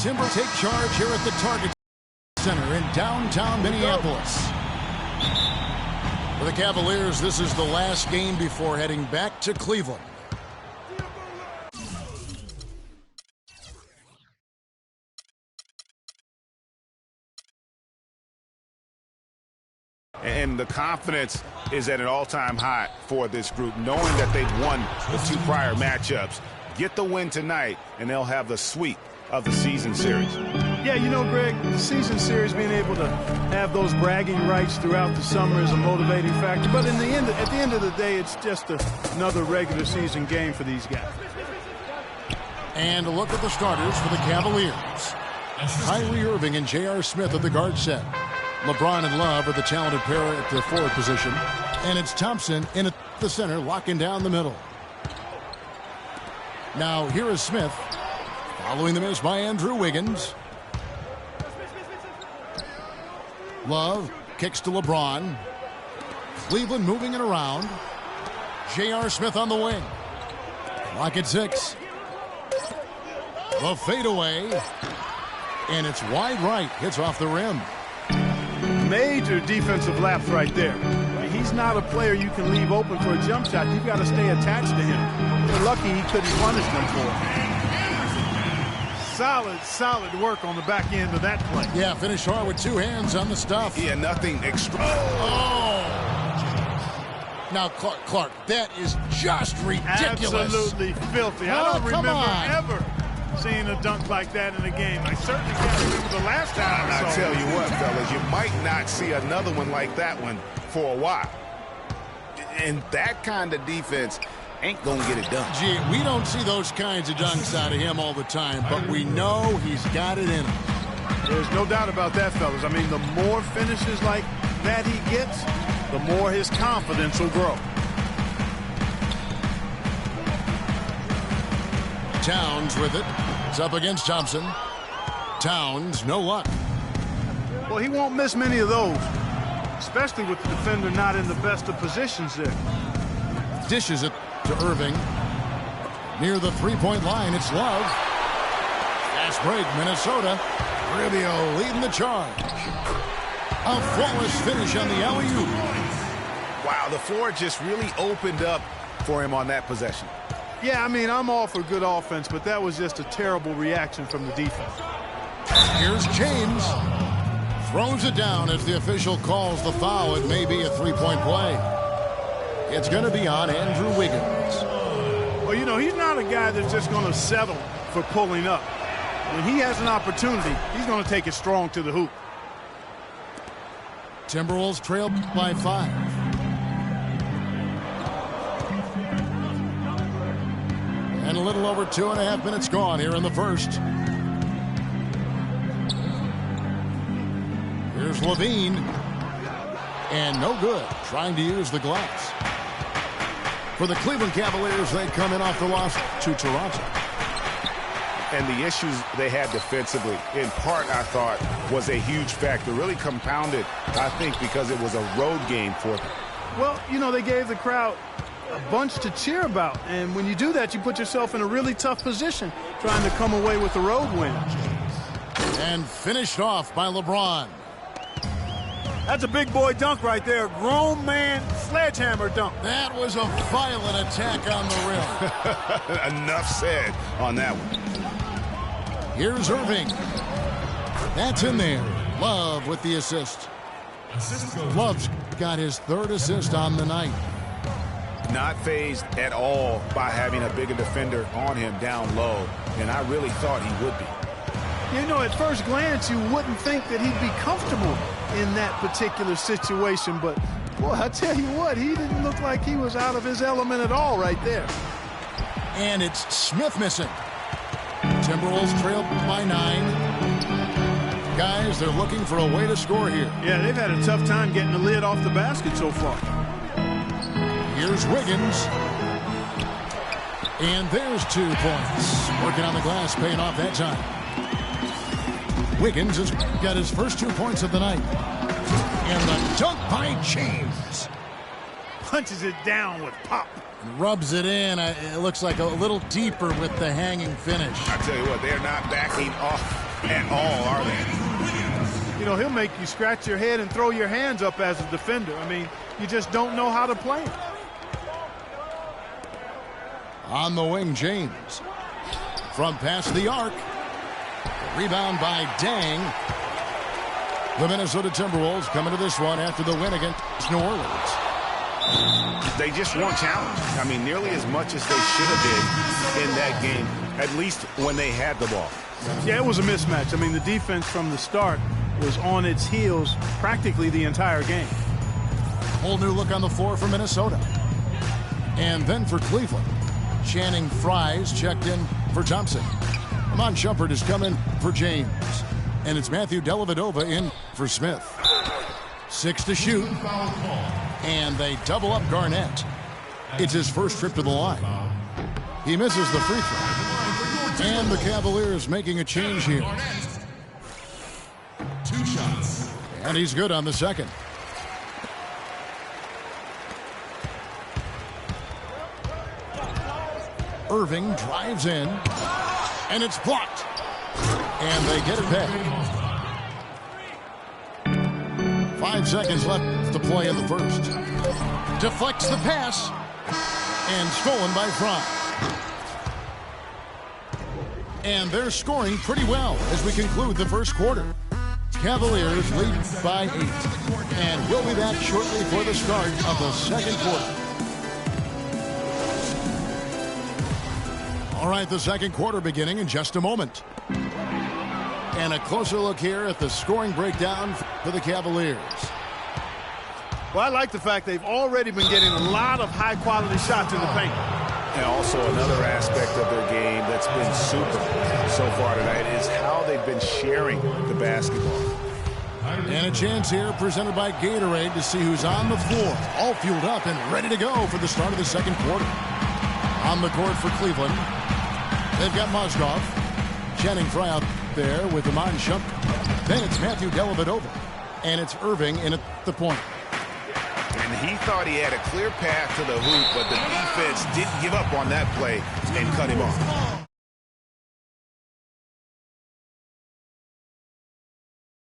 Timber take charge here at the Target Center in downtown Minneapolis. For the Cavaliers, this is the last game before heading back to Cleveland. And the confidence is at an all-time high for this group, knowing that they've won the 2 prior matchups. Get the win tonight, and they'll have the sweep of the season series. Yeah, you know, Greg, the season series, being able to have those bragging rights throughout the summer is a motivating factor. But at the end of the day, it's just another regular season game for these guys. And a look at the starters for the Cavaliers. Kyrie Irving and J.R. Smith at the guard set. LeBron and Love are the talented pair at the forward position. And it's Thompson in at the center, locking down the middle. Now here is Smith, following the miss by Andrew Wiggins. Love kicks to LeBron. Cleveland moving it around. J.R. Smith on the wing. Clock at 6. The fadeaway. And it's wide right. Hits off the rim. Major defensive lapse right there. He's not a player you can leave open for a jump shot. You've got to stay attached to him. They're lucky he couldn't punish them for it. Solid work on the back end of that play. Yeah, finished hard with 2 hands on the stuff. Yeah, nothing extra. Oh! Now, Clark, that is just ridiculous. Absolutely filthy. I don't remember ever seeing a dunk like that in a game. I certainly can't remember the last time I saw it. I tell you what, fellas, you might not see another one like that one for a while. And that kind of defense ain't gonna get it done. Gee, we don't see those kinds of dunks out of him all the time, but we know he's got it in him. There's no doubt about that, fellas. I mean, the more finishes like that he gets, the more his confidence will grow. Towns with it. It's up against Thompson. Towns, no luck. Well, he won't miss many of those, especially with the defender not in the best of positions there. Dishes it to Irving. Near the three-point line, it's Love. Fast break, Minnesota. Rubio leading the charge. A flawless finish on the alley-oop. Wow, the floor just really opened up for him on that possession. Yeah, I mean, I'm all for good offense, but that was just a terrible reaction from the defense. Here's James. Throws it down as the official calls the foul. It may be a three-point play. It's going to be on Andrew Wiggins. Well, you know, he's not a guy that's just going to settle for pulling up. When he has an opportunity, he's going to take it strong to the hoop. Timberwolves trail by 5. And a little over 2.5 minutes gone here in the first. Here's Levine. And no good. Trying to use the glass. For the Cleveland Cavaliers, they come in off the loss to Toronto. And the issues they had defensively, in part, I thought, was a huge factor. Really compounded, I think, because it was a road game for them. Well, you know, they gave the crowd a bunch to cheer about. And when you do that, you put yourself in a really tough position trying to come away with a road win. And finished off by LeBron. That's a big boy dunk right there. Grown man sledgehammer dunk. That was a violent attack on the rim. Enough said on that one. Here's Irving. That's in there. Love with the assist. Love's got his 3rd assist on the night. Not fazed at all by having a bigger defender on him down low, and I really thought he would be. You know, at first glance, you wouldn't think that he'd be comfortable in that particular situation, but, boy, I tell you what, he didn't look like he was out of his element at all right there. And it's Smith missing. Timberwolves trail by 9. Guys, they're looking for a way to score here. Yeah, they've had a tough time getting the lid off the basket so far. Here's Wiggins. And there's 2 points. Working on the glass, paying off that time. Wiggins has got his first 2 points of the night. And the dunk by James. Punches it down with pop. Rubs it in. It looks like a little deeper with the hanging finish. I tell you what, they're not backing off at all, are they? You know, he'll make you scratch your head and throw your hands up as a defender. I mean, you just don't know how to play him. On the wing, James. From past the arc. Rebound by Dang. The Minnesota Timberwolves coming to this one after the win against New Orleans. They just weren't challenged. I mean, nearly as much as they should have been in that game, at least when they had the ball. Yeah, it was a mismatch. I mean, the defense from the start was on its heels practically the entire game. Whole new look on the floor for Minnesota. And then for Cleveland, Channing Frye's checked in for Thompson. Amon Shumpert is coming for James. And it's Matthew Dellavedova in for Smith. 6 to shoot. And they double up Garnett. It's his first trip to the line. He misses the free throw. And the Cavaliers making a change here. 2 shots. And he's good on the second. Irving drives in. And it's blocked. And they get it back. 5 seconds left to play in the first. Deflects the pass. And stolen by Fry. And they're scoring pretty well as we conclude the first quarter. Cavaliers lead by 8. And we'll be back shortly for the start of the second quarter. All right, the second quarter beginning in just a moment. And a closer look here at the scoring breakdown for the Cavaliers. Well, I like the fact they've already been getting a lot of high-quality shots in the paint. And also another aspect of their game that's been super so far tonight is how they've been sharing the basketball. And a chance here presented by Gatorade to see who's on the floor, all fueled up and ready to go for the start of the second quarter. On the court for Cleveland, they've got Mozgov, Channing Frye out there with Amon Shumpert. Then it's Matthew Dellavedova, and it's Irving in at the point. And he thought he had a clear path to the hoop, but the defense didn't give up on that play and cut him off.